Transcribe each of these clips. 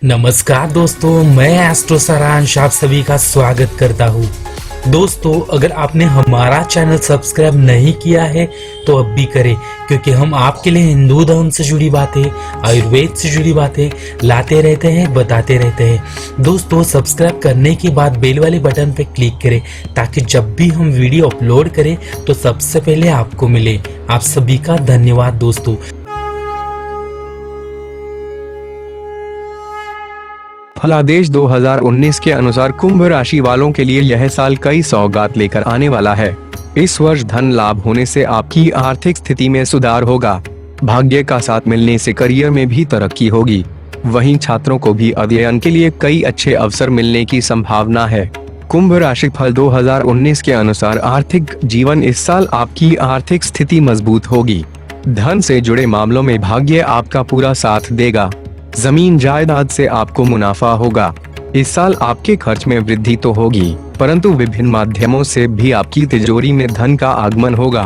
नमस्कार दोस्तों, मैं एस्ट्रो सारांश आप सभी का स्वागत करता हूँ। दोस्तों, अगर आपने हमारा चैनल सब्सक्राइब नहीं किया है तो अब भी करें, क्योंकि हम आपके लिए हिंदू धर्म से जुड़ी बातें, आयुर्वेद से जुड़ी बातें लाते रहते हैं, बताते रहते हैं। दोस्तों, सब्सक्राइब करने के बाद बेल वाले बटन पर क्लिक करें ताकि जब भी हम वीडियो अपलोड करें तो सबसे पहले आपको मिले। आप सभी का धन्यवाद दोस्तों। फलादेश 2019 के अनुसार कुंभ राशि वालों के लिए यह साल कई सौगात लेकर आने वाला है। इस वर्ष धन लाभ होने से आपकी आर्थिक स्थिति में सुधार होगा। भाग्य का साथ मिलने से करियर में भी तरक्की होगी। वहीं छात्रों को भी अध्ययन के लिए कई अच्छे अवसर मिलने की संभावना है। कुंभ राशि फल 2019 के अनुसार आर्थिक जीवन इस साल आपकी आर्थिक स्थिति मजबूत होगी। धन से जुड़े मामलों में भाग्य आपका पूरा साथ देगा। जमीन जायदाद से आपको मुनाफा होगा। इस साल आपके खर्च में वृद्धि तो होगी, परंतु विभिन्न माध्यमों से भी आपकी तिजोरी में धन का आगमन होगा।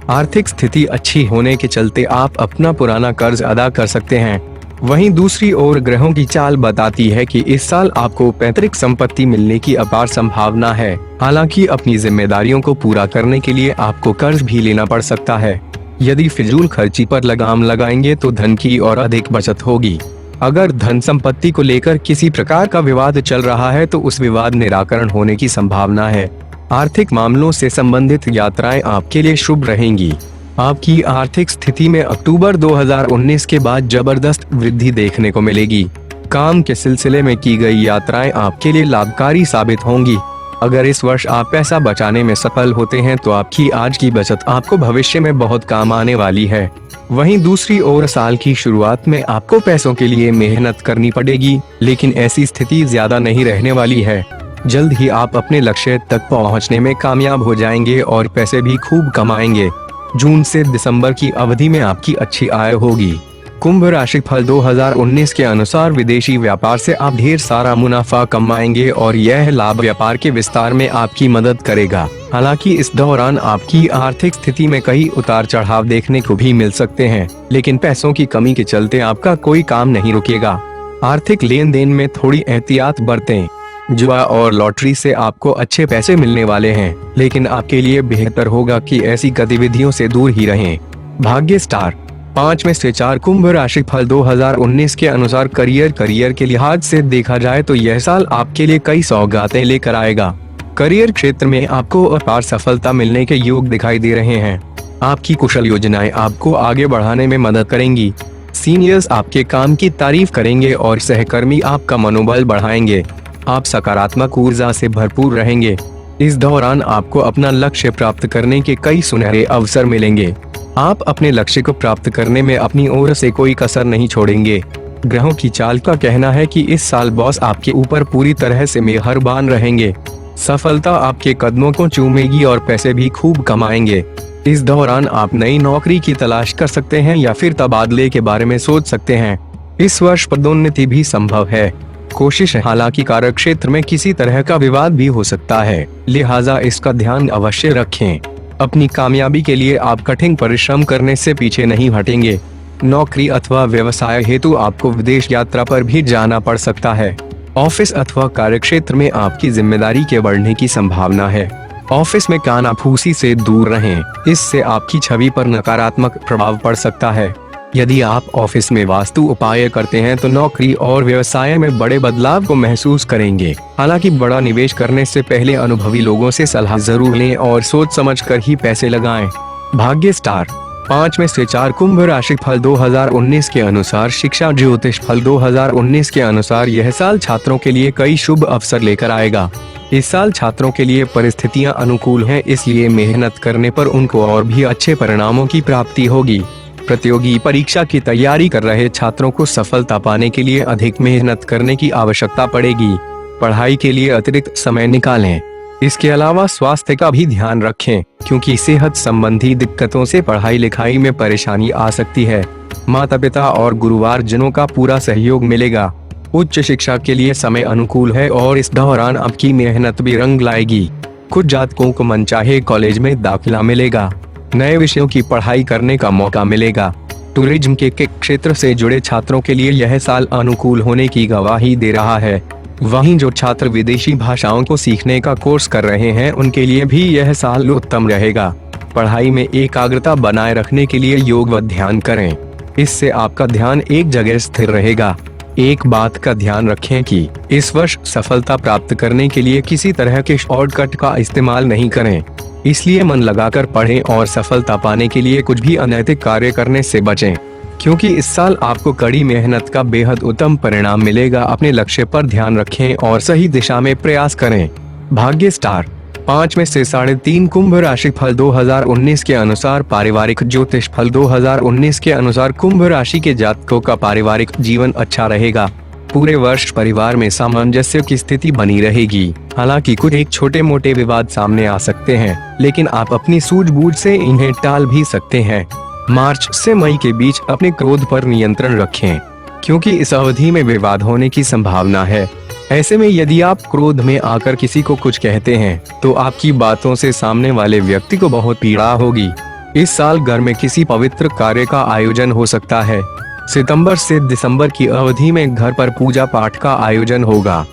आर्थिक स्थिति अच्छी होने के चलते आप अपना पुराना कर्ज अदा कर सकते हैं। वहीं दूसरी ओर ग्रहों की चाल बताती है कि इस साल आपको पैतृक संपत्ति मिलने की अपार संभावना है। हालांकि अपनी जिम्मेदारियों को पूरा करने के लिए आपको कर्ज भी लेना पड़ सकता है। यदि फिजूल खर्ची पर लगाम लगाएंगे तो धन की और अधिक बचत होगी। अगर धन संपत्ति को लेकर किसी प्रकार का विवाद चल रहा है तो उस विवाद निराकरण होने की संभावना है। आर्थिक मामलों से संबंधित यात्राएं आपके लिए शुभ रहेंगी। आपकी आर्थिक स्थिति में अक्टूबर 2019 के बाद जबरदस्त वृद्धि देखने को मिलेगी। काम के सिलसिले में की गई यात्राएं आपके लिए लाभकारी साबित होंगी। अगर इस वर्ष आप पैसा बचाने में सफल होते हैं तो आपकी आज की बचत आपको भविष्य में बहुत काम आने वाली है। वहीं दूसरी ओर साल की शुरुआत में आपको पैसों के लिए मेहनत करनी पड़ेगी, लेकिन ऐसी स्थिति ज्यादा नहीं रहने वाली है। जल्द ही आप अपने लक्ष्य तक पहुंचने में कामयाब हो जाएंगे और पैसे भी खूब कमाएंगे। जून से दिसंबर की अवधि में आपकी अच्छी आय होगी। कुंभ राशि फल 2019 के अनुसार विदेशी व्यापार से आप ढेर सारा मुनाफा कमाएंगे और यह लाभ व्यापार के विस्तार में आपकी मदद करेगा। हालांकि इस दौरान आपकी आर्थिक स्थिति में कई उतार चढ़ाव देखने को भी मिल सकते हैं, लेकिन पैसों की कमी के चलते आपका कोई काम नहीं रुकेगा। आर्थिक लेन देन में थोड़ी एहतियात बरतें। जुआ और लॉटरी से आपको अच्छे पैसे मिलने वाले हैं, लेकिन आपके लिए बेहतर होगा कि ऐसी गतिविधियों से दूर ही रहें। भाग्य स्टार 5 में से 4 कुंभ राशि फल 2019 के अनुसार करियर के लिहाज से देखा जाए तो यह साल आपके लिए कई सौगातें लेकर आएगा। करियर क्षेत्र में आपको अपार सफलता मिलने के योग दिखाई दे रहे हैं। आपकी कुशल योजनाएं आपको आगे बढ़ाने में मदद करेंगी। सीनियर्स आपके काम की तारीफ करेंगे और सहकर्मी आपका मनोबल बढ़ाएंगे। आप सकारात्मक ऊर्जा से भरपूर रहेंगे। इस दौरान आपको अपना लक्ष्य प्राप्त करने के कई सुनहरे अवसर मिलेंगे। आप अपने लक्ष्य को प्राप्त करने में अपनी ओर से कोई कसर नहीं छोड़ेंगे। ग्रहों की चाल का कहना है कि इस साल बॉस आपके ऊपर पूरी तरह से मेहरबान रहेंगे। सफलता आपके कदमों को चूमेगी और पैसे भी खूब कमाएंगे। इस दौरान आप नई नौकरी की तलाश कर सकते हैं या फिर तबादले के बारे में सोच सकते हैं। इस वर्ष पदोन्नति भी संभव है। कोशिश है, हालांकि कार्य क्षेत्र में किसी तरह का विवाद भी हो सकता है, लिहाजा इसका ध्यान अवश्य रखें। अपनी कामयाबी के लिए आप कठिन परिश्रम करने से पीछे नहीं हटेंगे। नौकरी अथवा व्यवसाय हेतु आपको विदेश यात्रा पर भी जाना पड़ सकता है। ऑफिस अथवा कार्यक्षेत्र में आपकी जिम्मेदारी के बढ़ने की संभावना है। ऑफिस में कानाफूसी से दूर रहें, इससे आपकी छवि पर नकारात्मक प्रभाव पड़ सकता है। यदि आप ऑफिस में वास्तु उपाय करते हैं तो नौकरी और व्यवसाय में बड़े बदलाव को महसूस करेंगे। हालांकि बड़ा निवेश करने से पहले अनुभवी लोगों से सलाह जरूर लें और सोच समझकर ही पैसे लगाएं। भाग्य स्टार 5 में से 4 कुंभ राशि फल 2019 के अनुसार शिक्षा ज्योतिष फल 2019 के अनुसार यह साल छात्रों के लिए कई शुभ अवसर लेकर आएगा। इस साल छात्रों के लिए परिस्थितियां अनुकूल हैं, इसलिए मेहनत करने पर उनको और भी अच्छे परिणामों की प्राप्ति होगी। प्रतियोगी परीक्षा की तैयारी कर रहे छात्रों को सफलता पाने के लिए अधिक मेहनत करने की आवश्यकता पड़ेगी। पढ़ाई के लिए अतिरिक्त समय निकालें। इसके अलावा स्वास्थ्य का भी ध्यान रखें, क्योंकि सेहत संबंधी दिक्कतों से पढ़ाई लिखाई में परेशानी आ सकती है। माता पिता और गुरुवारजनों का पूरा सहयोग मिलेगा। उच्च शिक्षा के लिए समय अनुकूल है और इस दौरान आपकी मेहनत भी रंग लाएगी। कुछ जातकों को मनचाहे कॉलेज में दाखिला मिलेगा। नए विषयों की पढ़ाई करने का मौका मिलेगा। टूरिज्म के क्षेत्र से जुड़े छात्रों के लिए यह साल अनुकूल होने की गवाही दे रहा है। वहीं जो छात्र विदेशी भाषाओं को सीखने का कोर्स कर रहे हैं उनके लिए भी यह साल उत्तम रहेगा। पढ़ाई में एकाग्रता बनाए रखने के लिए योग व ध्यान करें, इससे आपका ध्यान एक जगह स्थिर रहेगा। एक बात का ध्यान रखें कि इस वर्ष सफलता प्राप्त करने के लिए किसी तरह के शॉर्टकट का इस्तेमाल नहीं करें, इसलिए मन लगाकर पढ़ें और सफलता पाने के लिए कुछ भी अनैतिक कार्य करने से बचें, क्योंकि इस साल आपको कड़ी मेहनत का बेहद उत्तम परिणाम मिलेगा। अपने लक्ष्य पर ध्यान रखें और सही दिशा में प्रयास करें। भाग्य स्टार 5 में से 3.5 कुंभ राशि फल 2019 के अनुसार पारिवारिक ज्योतिष फल 2019 के अनुसार कुंभ राशि के जातकों का पारिवारिक जीवन अच्छा रहेगा। पूरे वर्ष परिवार में सामंजस्य की स्थिति बनी रहेगी। हालांकि कुछ एक छोटे मोटे विवाद सामने आ सकते हैं, लेकिन आप अपनी सूझबूझ से इन्हें टाल भी सकते हैं। मार्च से मई के बीच अपने क्रोध पर नियंत्रण रखें, क्योंकि इस अवधि में विवाद होने की संभावना है। ऐसे में यदि आप क्रोध में आकर किसी को कुछ कहते हैं तो आपकी बातों से सामने वाले व्यक्ति को बहुत पीड़ा होगी। इस साल घर में किसी पवित्र कार्य का आयोजन हो सकता है। सितंबर से दिसंबर की अवधि में घर पर पूजा पाठ का आयोजन होगा।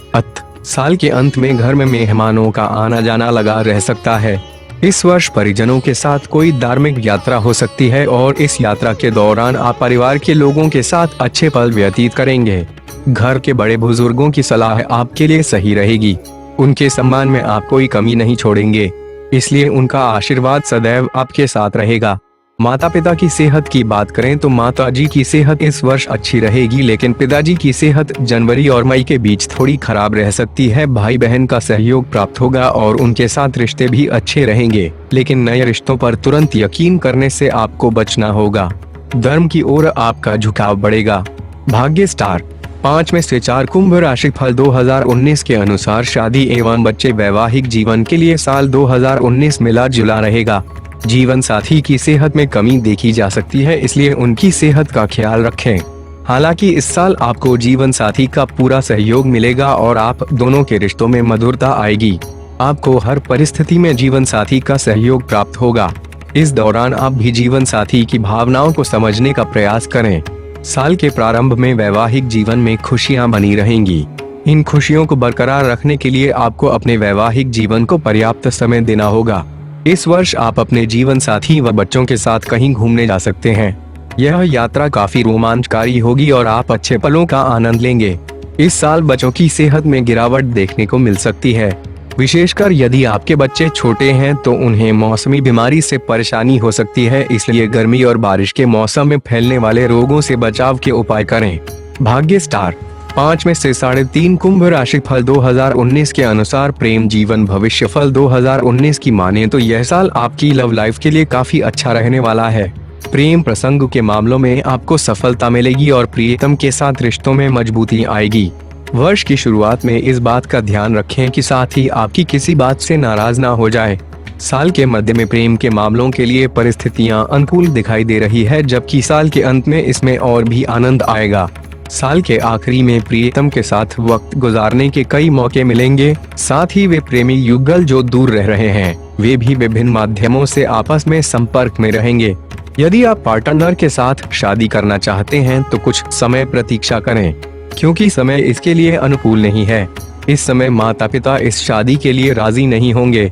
साल के अंत में घर में मेहमानों का आना जाना लगा रह सकता है। इस वर्ष परिजनों के साथ कोई धार्मिक यात्रा हो सकती है और इस यात्रा के दौरान आप परिवार के लोगों के साथ अच्छे पल व्यतीत करेंगे। घर के बड़े बुजुर्गों की सलाह आपके लिए सही रहेगी। उनके सम्मान में आप कोई कमी नहीं छोड़ेंगे, इसलिए उनका आशीर्वाद सदैव आपके साथ रहेगा। माता पिता की सेहत की बात करें तो माता जी की सेहत इस वर्ष अच्छी रहेगी, लेकिन पिताजी की सेहत जनवरी और मई के बीच थोड़ी खराब रह सकती है। भाई बहन का सहयोग प्राप्त होगा और उनके साथ रिश्ते भी अच्छे रहेंगे, लेकिन नए रिश्तों पर तुरंत यकीन करने से आपको बचना होगा। धर्म की ओर आपका झुकाव बढ़ेगा। भाग्य स्टार 5 में से 4 कुंभ राशि फल 2019 के अनुसार शादी एवं बच्चे वैवाहिक जीवन के लिए साल 2019 मिला जुला रहेगा। जीवन साथी की सेहत में कमी देखी जा सकती है, इसलिए उनकी सेहत का ख्याल रखें। हालांकि इस साल आपको जीवन साथी का पूरा सहयोग मिलेगा और आप दोनों के रिश्तों में मधुरता आएगी। आपको हर परिस्थिति में जीवन साथी का सहयोग प्राप्त होगा। इस दौरान आप भी जीवन साथी की भावनाओं को समझने का प्रयास करें। साल के प्रारंभ में वैवाहिक जीवन में खुशियां बनी रहेंगी। इन खुशियों को बरकरार रखने के लिए आपको अपने वैवाहिक जीवन को पर्याप्त समय देना होगा। इस वर्ष आप अपने जीवन साथी व बच्चों के साथ कहीं घूमने जा सकते हैं। यह यात्रा काफी रोमांचकारी होगी और आप अच्छे पलों का आनंद लेंगे। इस साल बच्चों की सेहत में गिरावट देखने को मिल सकती है। विशेषकर यदि आपके बच्चे छोटे हैं तो उन्हें मौसमी बीमारी से परेशानी हो सकती है, इसलिए गर्मी और बारिश के मौसम में फैलने वाले रोगों से बचाव के उपाय करें। भाग्य स्टार 5 में से 3.5 कुंभ राशि फल 2019 के अनुसार प्रेम जीवन भविष्य फल 2019 की माने तो यह साल आपकी लव लाइफ के लिए काफी अच्छा रहने वाला है। प्रेम प्रसंग के मामलों में आपको सफलता मिलेगी और प्रियतम के साथ रिश्तों में मजबूती आएगी। वर्ष की शुरुआत में इस बात का ध्यान रखें कि साथी आपकी किसी बात से नाराज ना हो जाए। साल के मध्य में प्रेम के मामलों के लिए परिस्थितियां अनुकूल दिखाई दे रही है, जबकि साल के अंत में इसमें और भी आनंद आएगा। साल के आखिरी में प्रियतम के साथ वक्त गुजारने के कई मौके मिलेंगे। साथ ही वे प्रेमी युगल जो दूर रह रहे हैं वे भी विभिन्न माध्यमों से आपस में संपर्क में रहेंगे। यदि आप पार्टनर के साथ शादी करना चाहते हैं तो कुछ समय प्रतीक्षा करें, क्योंकि समय इसके लिए अनुकूल नहीं है। इस समय माता पिता इस शादी के लिए राजी नहीं होंगे।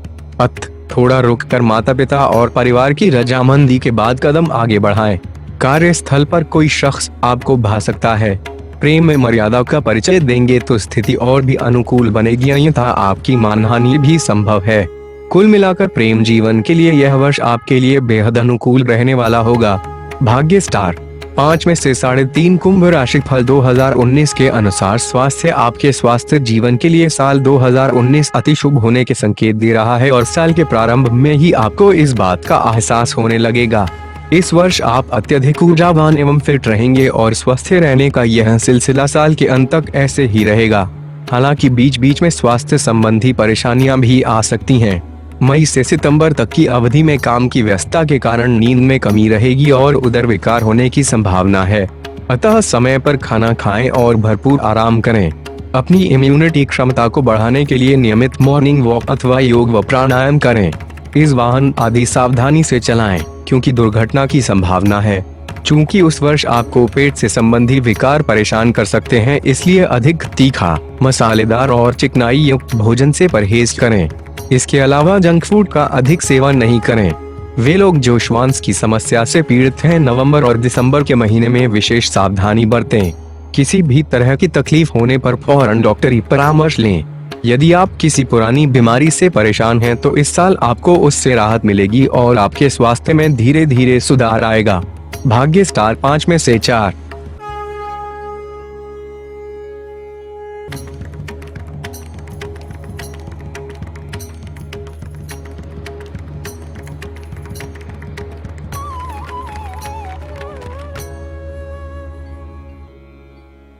थोड़ा रुककर माता पिता और परिवार की रजामंदी के बाद कदम आगे बढ़ाएं। कार्यस्थल पर कोई शख्स आपको भा सकता है। प्रेम में मर्यादा का परिचय देंगे तो स्थिति और भी अनुकूल बनेगी, अन्यथा आपकी मानहानि भी संभव है। कुल मिलाकर प्रेम जीवन के लिए यह वर्ष आपके लिए बेहद अनुकूल रहने वाला होगा। भाग्य स्टार 5 में से 3.5 कुंभ राशि फल 2019 के अनुसार स्वास्थ्य आपके स्वास्थ्य जीवन के लिए साल 2019 अति शुभ होने के संकेत दे रहा है और साल के प्रारंभ में ही आपको इस बात का एहसास होने लगेगा। इस वर्ष आप अत्यधिक ऊर्जावान एवं फिट रहेंगे और स्वस्थ रहने का यह सिलसिला साल के अंत तक ऐसे ही रहेगा। हालांकि बीच बीच में स्वास्थ्य संबंधी परेशानियां भी आ सकती हैं। मई से सितंबर तक की अवधि में काम की व्यस्तता के कारण नींद में कमी रहेगी और उदर विकार होने की संभावना है। अतः समय पर खाना खाएं और भरपूर आराम करें। अपनी इम्यूनिटी क्षमता को बढ़ाने के लिए नियमित मॉर्निंग वॉक अथवा योग व प्राणायाम करें। इस वाहन आदि सावधानी से चलाएं, क्योंकि दुर्घटना की संभावना है। चूंकि उस वर्ष आपको पेट से संबंधी विकार परेशान कर सकते हैं, इसलिए अधिक तीखा, मसालेदार और चिकनाई युक्त भोजन से परहेज करें। इसके अलावा जंक फूड का अधिक सेवन नहीं करें। वे लोग जो श्वास की समस्या से पीड़ित हैं, नवंबर और दिसंबर के महीने में विशेष सावधानी बरतें। किसी भी तरह की तकलीफ होने पर फौरन डॉक्टरी परामर्श लें। यदि आप किसी पुरानी बीमारी से परेशान हैं तो इस साल आपको उससे राहत मिलेगी और आपके स्वास्थ्य में धीरे धीरे सुधार आएगा। भाग्य स्टार 5 में से 4।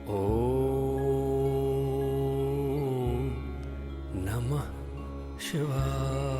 ओम नमः शिवाय।